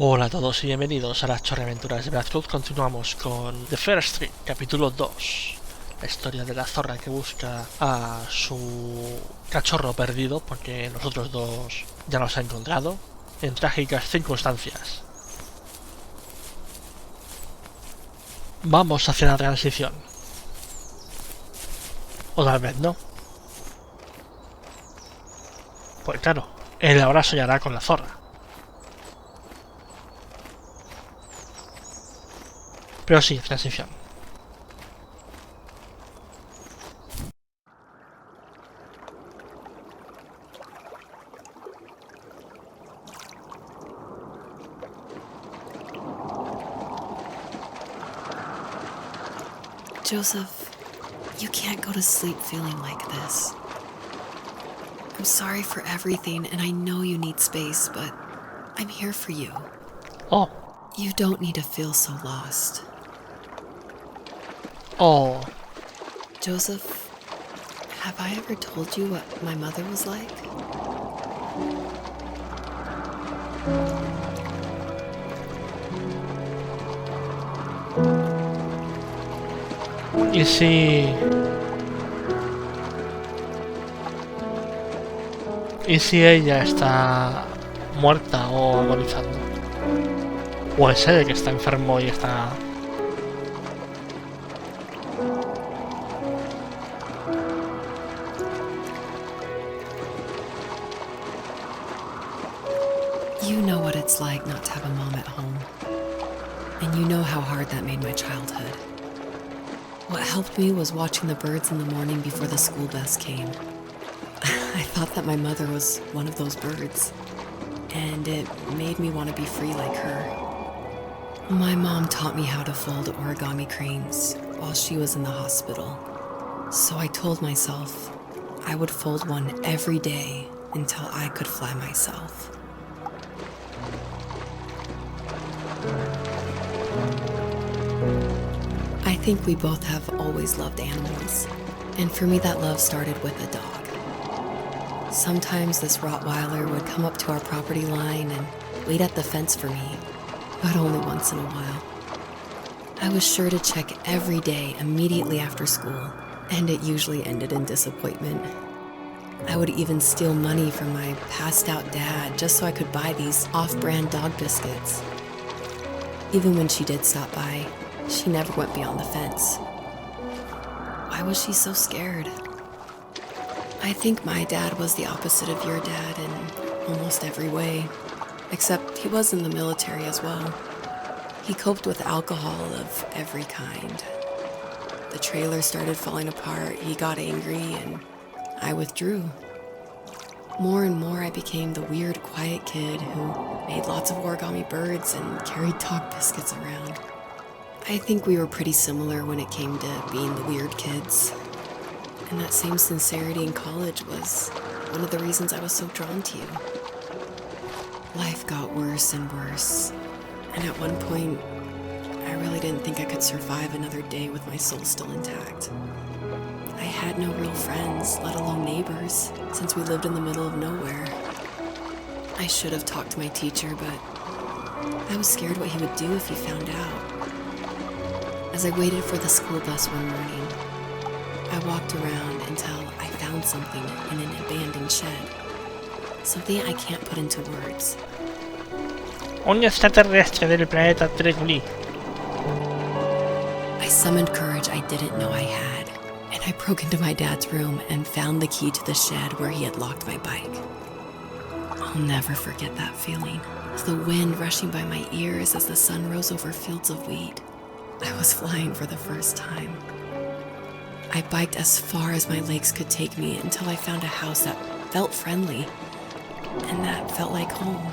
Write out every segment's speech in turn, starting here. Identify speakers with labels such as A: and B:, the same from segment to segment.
A: Hola a todos y bienvenidos a las chorreaventuras de Bradford. Continuamos con The First Street, capítulo 2. La historia de la zorra que busca a su cachorro perdido, porque los otros dos ya los ha encontrado, en trágicas circunstancias. Vamos hacia la transición. O tal vez no. Pues claro, él ahora soñará con la zorra. Pero sí, transición.
B: Joseph, you can't go to sleep feeling like this. I'm sorry for everything, and I know you need space, but I'm here for you.
A: Oh.
B: You don't need to feel so lost.
A: Oh.
B: Joseph, have I ever told you what my mother was like?
A: ¿Y si... ¿Y si ella está muerta o agonizando? ¿O es él que está enfermo y está...
B: You know what it's like not to have a mom at home. And you know how hard that made my childhood. What helped me was watching the birds in the morning before the school bus came. I thought that my mother was one of those birds, and it made me want to be free like her. My mom taught me how to fold origami cranes while she was in the hospital. So I told myself I would fold one every day until I could fly myself. I think we both have always loved animals, and for me that love started with a dog. Sometimes this Rottweiler would come up to our property line and wait at the fence for me, but only once in a while. I was sure to check every day immediately after school, and it usually ended in disappointment. I would even steal money from my passed-out dad just so I could buy these off-brand dog biscuits. Even when she did stop by, she never went beyond the fence. Why was she so scared? I think my dad was the opposite of your dad in almost every way, except he was in the military as well. He coped with alcohol of every kind. The trailer started falling apart, he got angry, and I withdrew. More and more I became the weird, quiet kid who made lots of origami birds and carried dog biscuits around. I think we were pretty similar when it came to being the weird kids. And that same sincerity in college was one of the reasons I was so drawn to you. Life got worse and worse, and at one point, I really didn't think I could survive another day with my soul still intact. I had no real friends, let alone neighbors, since we lived in the middle of nowhere. I should have talked to my teacher, but I was scared what he would do if he found out. As I waited for the school bus one morning, I walked around until I found something in an abandoned shed. Something I can't put into words.
A: Un extraterrestre del planeta Tregli.
B: I summoned courage I didn't know I had, and I broke into my dad's room and found the key to the shed where he had locked my bike. I'll never forget that feeling, the wind rushing by my ears as the sun rose over fields of wheat. I was flying for the first time. I biked as far as my legs could take me until I found a house that felt friendly, and that felt like home.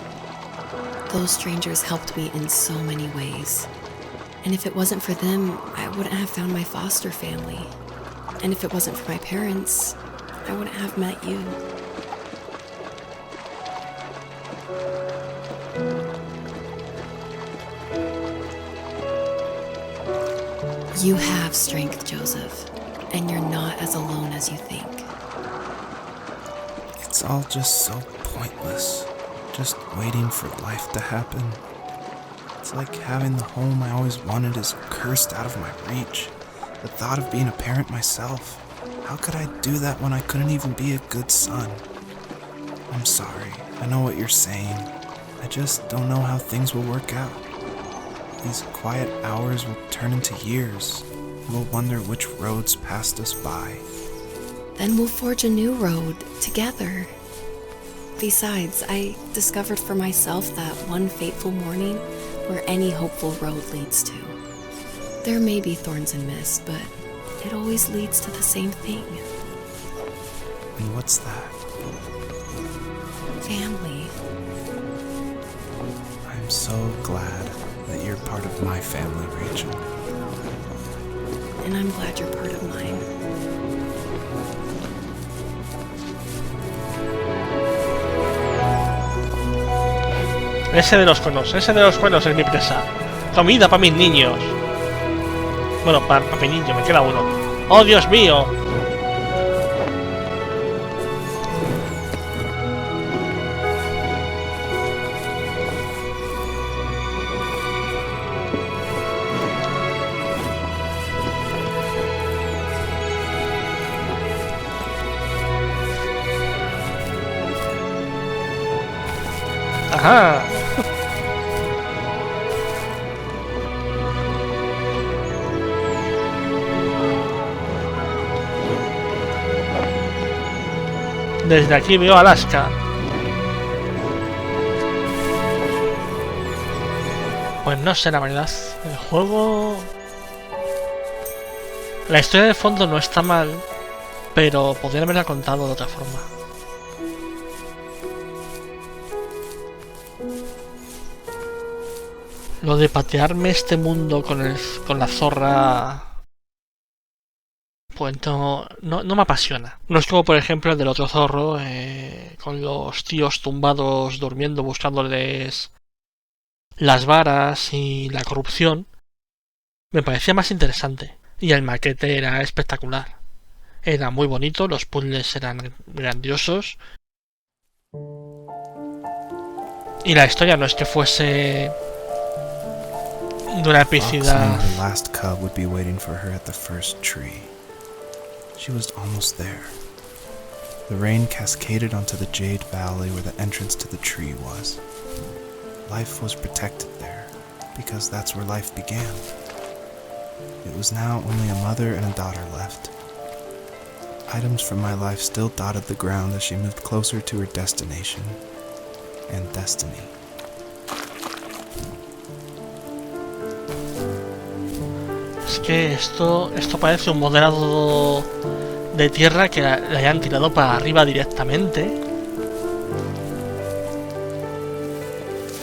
B: Those strangers helped me in so many ways. And if it wasn't for them, I wouldn't have found my foster family. And if it wasn't for my parents, I wouldn't have met you. You have strength, Joseph, and you're not as alone as you think.
C: It's all just so pointless. Just waiting for life to happen. It's like having the home I always wanted is cursed out of my reach. The thought of being a parent myself. How could I do that when I couldn't even be a good son? I'm sorry. I know what you're saying. I just don't know how things will work out. These quiet hours will turn into years. We'll wonder which roads passed us by.
B: Then we'll forge a new road together. Besides, I discovered for myself that one fateful morning where any hopeful road leads to. There may be thorns and mist, but it always leads to the same thing.
C: And what's that?
B: Family.
C: I'm so glad that you're part of my family, Rachel.
B: And I'm glad you're part of mine.
A: Ese de los cuernos es mi presa. Comida para mis niños. Bueno, para mi niño, me queda uno. ¡Oh, Dios mío! ¡Ajá! Desde aquí veo Alaska. Pues no sé, la verdad. El juego... La historia de fondo no está mal, pero podrían haberla contado de otra forma. Lo de patearme este mundo con la zorra... Pues no me apasiona. No es como por ejemplo el del otro zorro, con los tíos tumbados durmiendo buscándoles las varas y la corrupción. Me parecía más interesante. Y el maquete era espectacular. Era muy bonito, los puzzles eran grandiosos. Y la historia no es que fuese de una epicidad...
C: The last cub would be waiting for her at the first tree. She was almost there. The rain cascaded onto the jade valley where the entrance to the tree was. Life was protected there, because that's where life began. It was now only a mother and a daughter left. Items from my life still dotted the ground as she moved closer to her destination and destiny.
A: Es que esto parece un modelado de tierra que le hayan tirado para arriba directamente.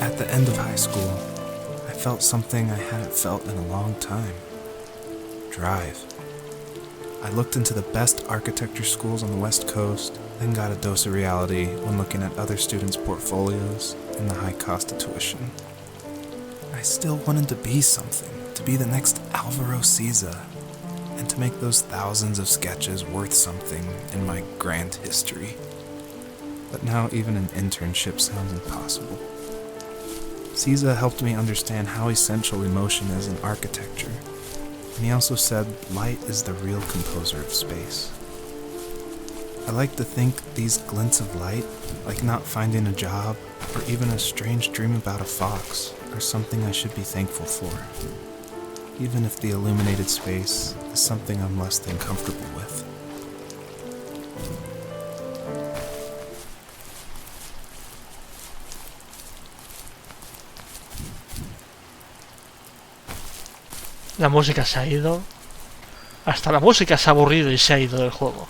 C: At the end of high school, I felt something I hadn't felt in a long time. Drive. I looked into the best architecture schools on the West Coast, then got a dose of reality when looking at other students' portfolios and the high cost of tuition. I still wanted to be something, to be the next Alvaro Siza, and to make those thousands of sketches worth something in my grand history. But now even an internship sounds impossible. Siza helped me understand how essential emotion is in architecture. And he also said light is the real composer of space. I like to think these glints of light, like not finding a job, or even a strange dream about a fox, are something I should be thankful for. Even if the illuminated space is something I'm less than comfortable with.
A: La música se ha ido. Hasta la música se ha aburrido y se ha ido del juego.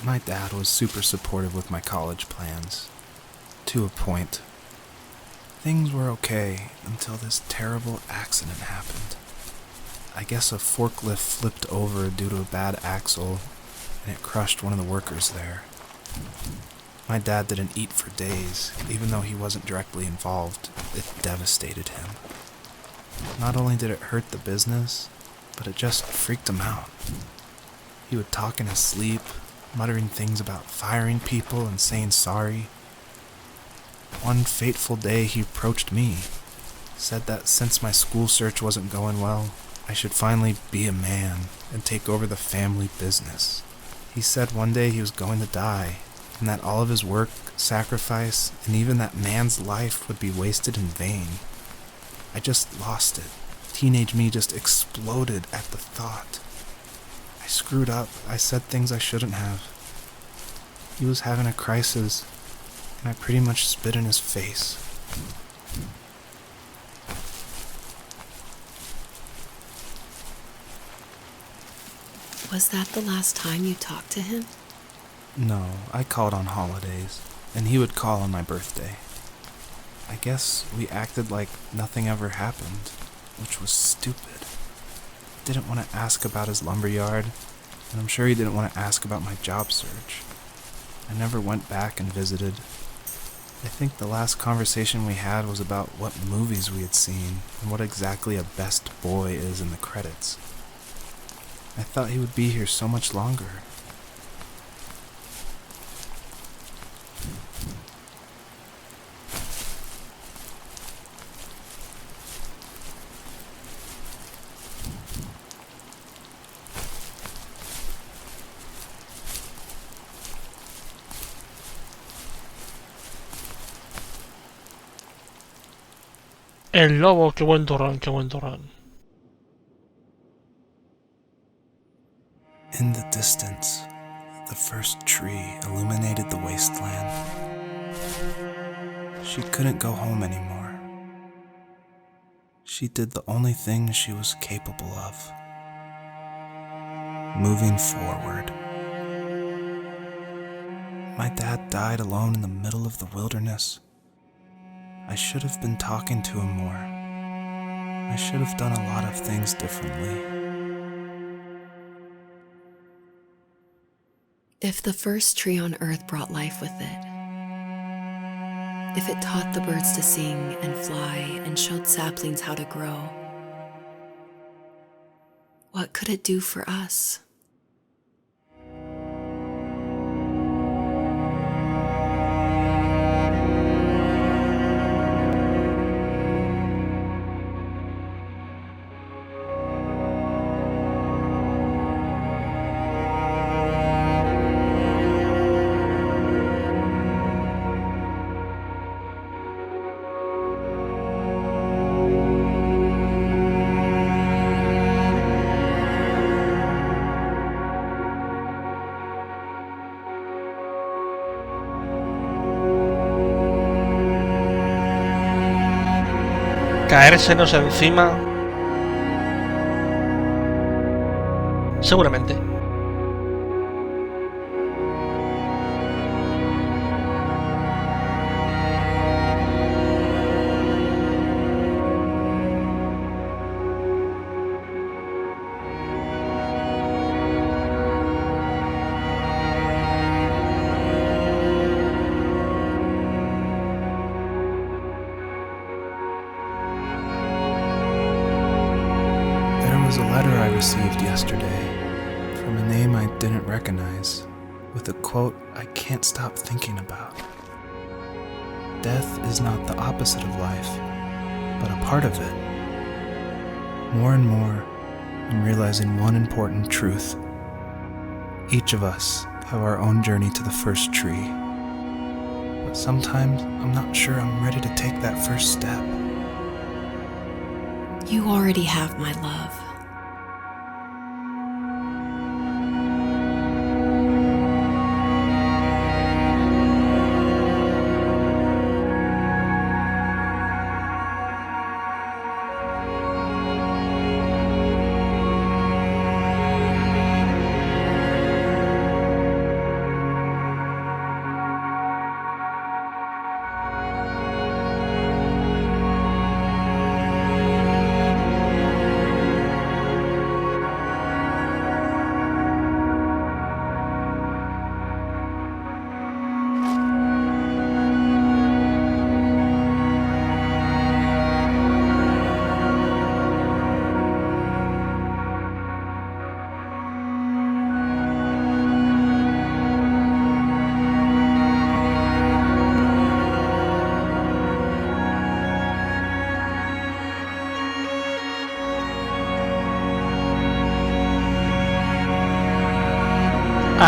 C: My dad was super supportive with my college plans. To a point. Things were okay until this terrible accident happened. I guess a forklift flipped over due to a bad axle, and it crushed one of the workers there. My dad didn't eat for days, even though he wasn't directly involved. It devastated him. Not only did it hurt the business, but it just freaked him out. He would talk in his sleep, muttering things about firing people and saying sorry. One fateful day he approached me, said that since my school search wasn't going well, I should finally be a man and take over the family business. He said one day he was going to die, and that all of his work, sacrifice, and even that man's life would be wasted in vain. I just lost it. Teenage me just exploded at the thought. I screwed up. I said things I shouldn't have. He was having a crisis, and I pretty much spit in his face.
B: Was that the last time you talked to him?
C: No, I called on holidays, and he would call on my birthday. I guess we acted like nothing ever happened, which was stupid. Didn't want to ask about his lumberyard, and I'm sure he didn't want to ask about my job search. I never went back and visited. I think the last conversation we had was about what movies we had seen and what exactly a best boy is in the credits. I thought he would be here so much longer.
A: El lobo, qué buen turrón, qué buen turrón.
C: In the distance, the first tree illuminated the wasteland. She couldn't go home anymore. She did the only thing she was capable of. Moving forward. My dad died alone in the middle of the wilderness. I should have been talking to him more. I should have done a lot of things differently.
B: If the first tree on earth brought life with it, if it taught the birds to sing and fly and showed saplings how to grow, what could it do for us?
A: Caérsenos encima. Seguramente.
C: There was a letter I received yesterday from a name I didn't recognize, with a quote I can't stop thinking about. Death is not the opposite of life, but a part of it. More and more, I'm realizing one important truth. Each of us have our own journey to the first tree, but sometimes I'm not sure I'm ready to take that first step.
B: You already have my love.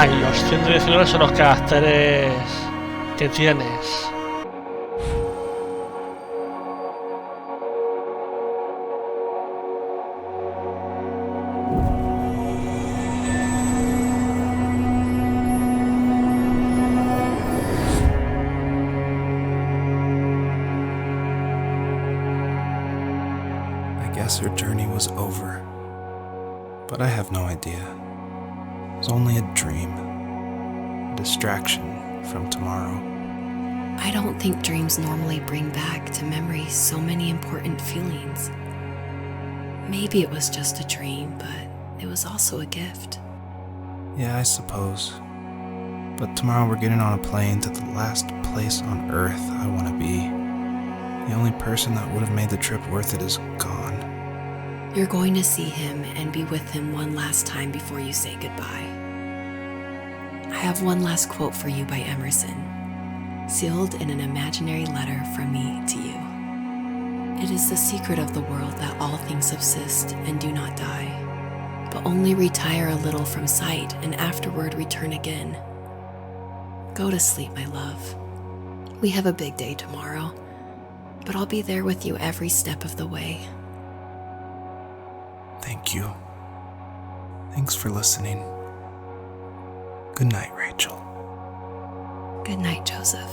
A: Ah, y los 119 son los caracteres que tienes.
C: I guess her journey was over. But I have no idea. It was only a dream. A distraction from tomorrow.
B: I don't think dreams normally bring back to memory so many important feelings. Maybe it was just a dream, but it was also a gift.
C: Yeah, I suppose. But tomorrow we're getting on a plane to the last place on Earth I want to be. The only person that would have made the trip worth it is gone.
B: You're going to see him and be with him one last time before you say goodbye. I have one last quote for you by Emerson, sealed in an imaginary letter from me to you. It is the secret of the world that all things subsist and do not die, but only retire a little from sight and afterward return again. Go to sleep, my love. We have a big day tomorrow, but I'll be there with you every step of the way.
C: Thank you. Thanks for listening. Good night, Rachel.
B: Good night, Joseph.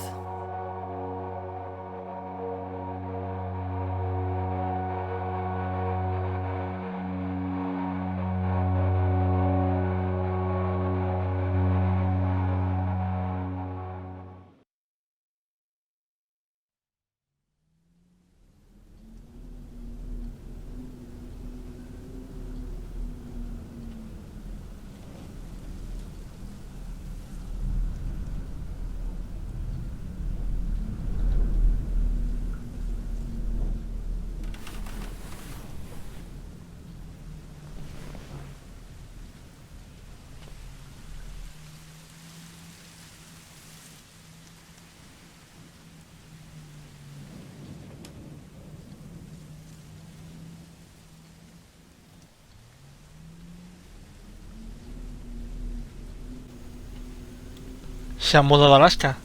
A: Se han mudado a Alaska.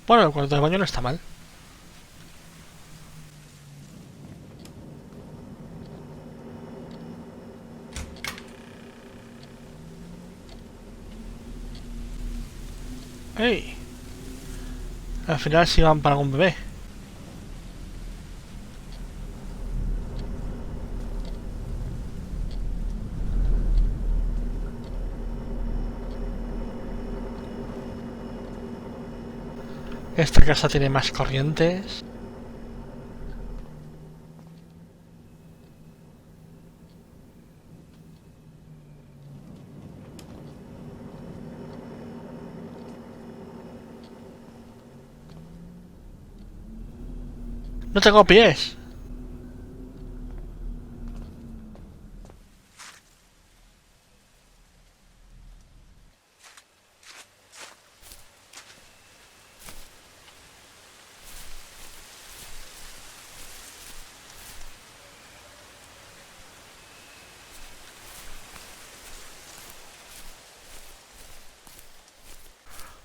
A: Bueno, el cuarto de baño no está mal. ¡Ey! Al final sí van para algún bebé. Esta casa tiene más corrientes. No tengo pies.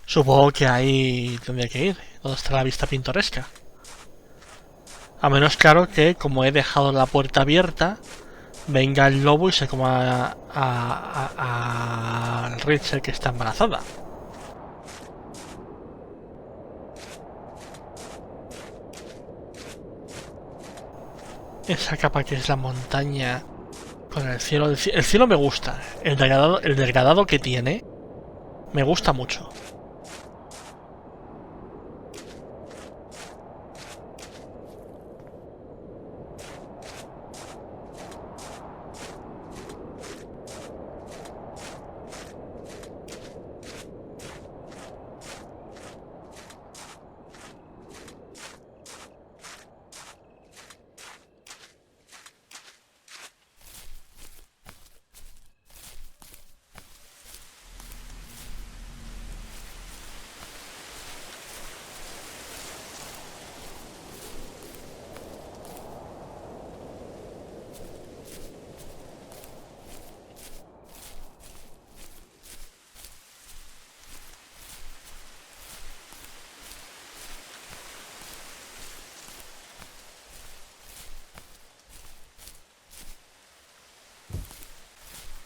A: Supongo que ahí tendría que ir, donde está la vista pintoresca. A menos claro que, como he dejado la puerta abierta, venga el lobo y se coma a Rachel, que está embarazada. Esa capa que es la montaña con el cielo. El cielo me gusta. El degradado que tiene me gusta mucho.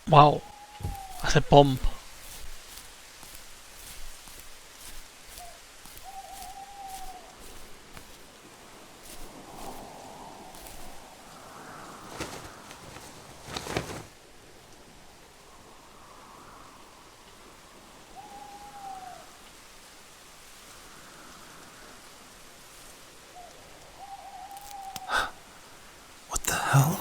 A: Wow, hace pomp.
C: What the hell?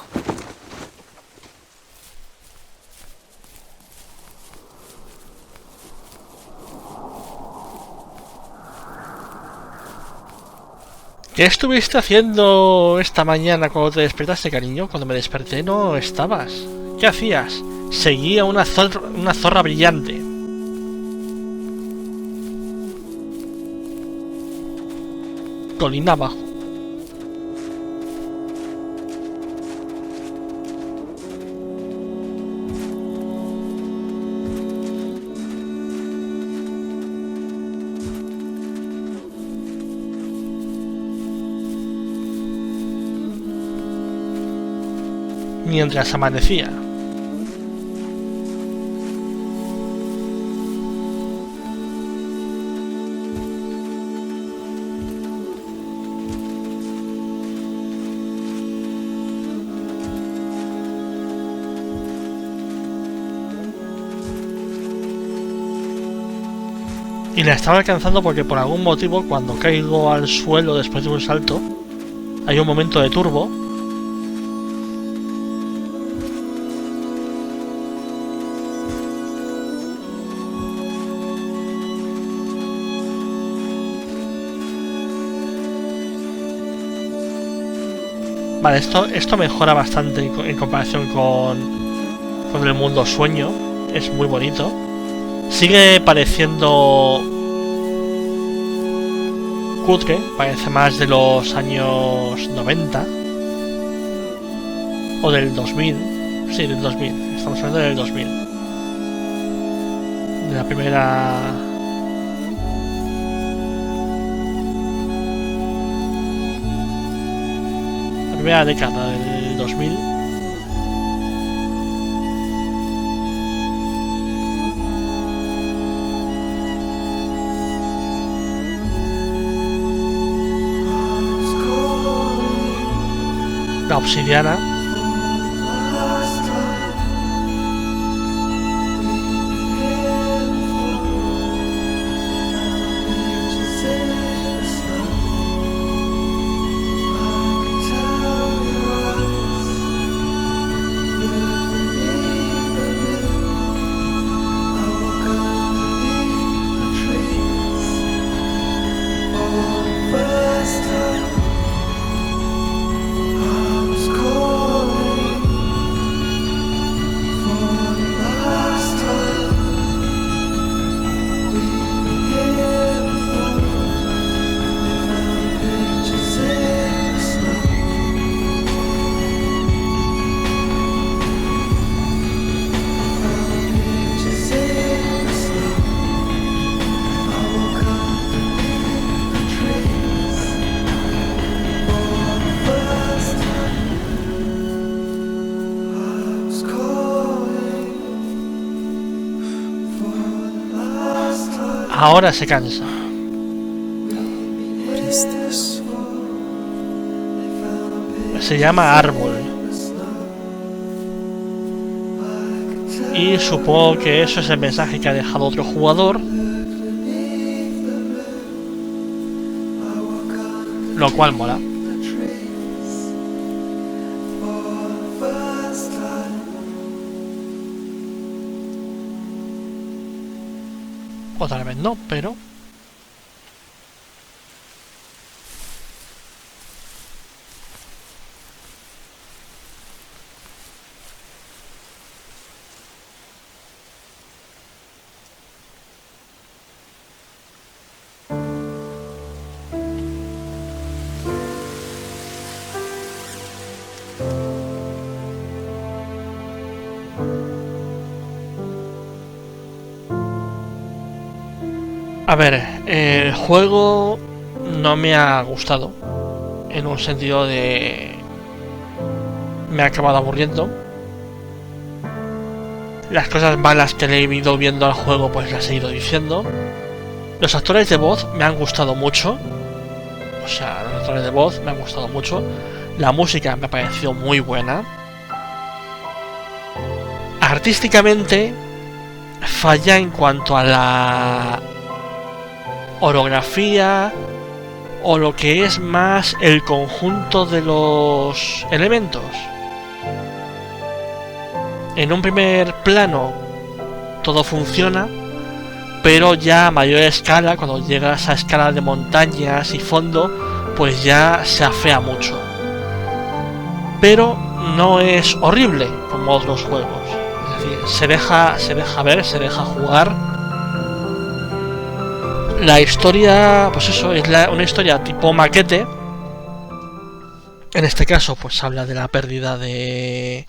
A: ¿Qué estuviste haciendo esta mañana cuando te despertaste, cariño? Cuando me desperté no estabas. ¿Qué hacías? Seguía una zorra brillante. Colina abajo. Mientras amanecía. Y la estaba alcanzando porque por algún motivo cuando caigo al suelo después de un salto hay un momento de turbo. Vale, esto mejora bastante en comparación con el mundo sueño. Es muy bonito. Sigue pareciendo cutre, parece más de los años 90 o del 2000. Sí, del 2000. Estamos hablando del 2000. De la primera... primera década del 2000. La obsidiana. Ahora se cansa.
C: What is this?
A: Se llama árbol. Y supongo que eso es el mensaje que ha dejado otro jugador. Lo cual mola. O tal vez no, pero... A ver, el juego no me ha gustado. En un sentido de... me ha acabado aburriendo. Las cosas malas que le he ido viendo al juego pues las he ido diciendo. Los actores de voz me han gustado mucho. O sea, los actores de voz me han gustado mucho. La música me ha parecido muy buena. Artísticamente falla en cuanto a la orografía o lo que es más el conjunto de los elementos. En un primer plano todo funciona, pero ya a mayor escala, cuando llegas a escala de montañas y fondo, pues ya se afea mucho. Pero no es horrible como otros juegos. Es decir, se deja ver, se deja jugar. La historia, pues eso, es una historia tipo maquete. En este caso, pues habla de la pérdida del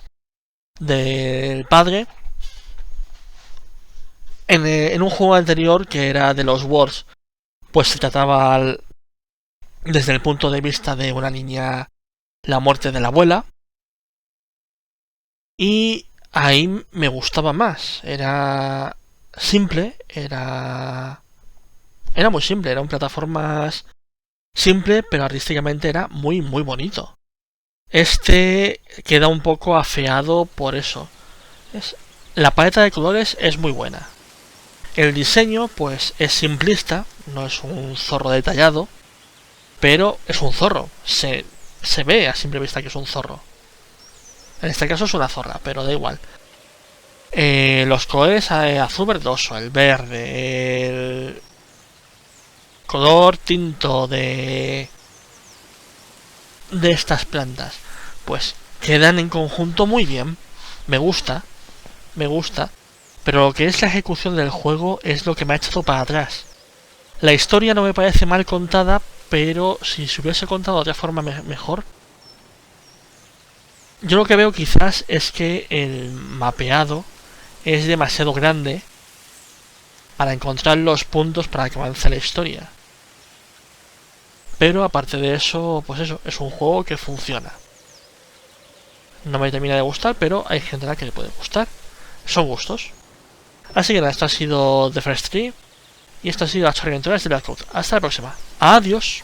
A: padre. En un juego anterior que era de los Wars, pues se trataba desde el punto de vista de una niña la muerte de la abuela. Y ahí me gustaba más. Era simple, era muy simple, era un plataformas simple, pero artísticamente era muy muy bonito. Este queda un poco afeado por eso. La paleta de colores es muy buena. El diseño, pues, es simplista, no es un zorro detallado, pero es un zorro. Se ve a simple vista que es un zorro. En este caso es una zorra, pero da igual. Los colores azul verdoso, el verde, el color tinto de estas plantas, pues quedan en conjunto muy bien. Me gusta. Pero lo que es la ejecución del juego es lo que me ha echado para atrás. La historia no me parece mal contada, pero si se hubiese contado de otra forma mejor. Yo lo que veo quizás es que el mapeado es demasiado grande para encontrar los puntos para que avance la historia. Pero aparte de eso, pues eso, es un juego que funciona. No me termina de gustar, pero hay gente a la que le puede gustar. Son gustos. Así que nada, esto ha sido The First Tree. Y esto ha sido las aventuras de Blackout. Hasta la próxima. Adiós.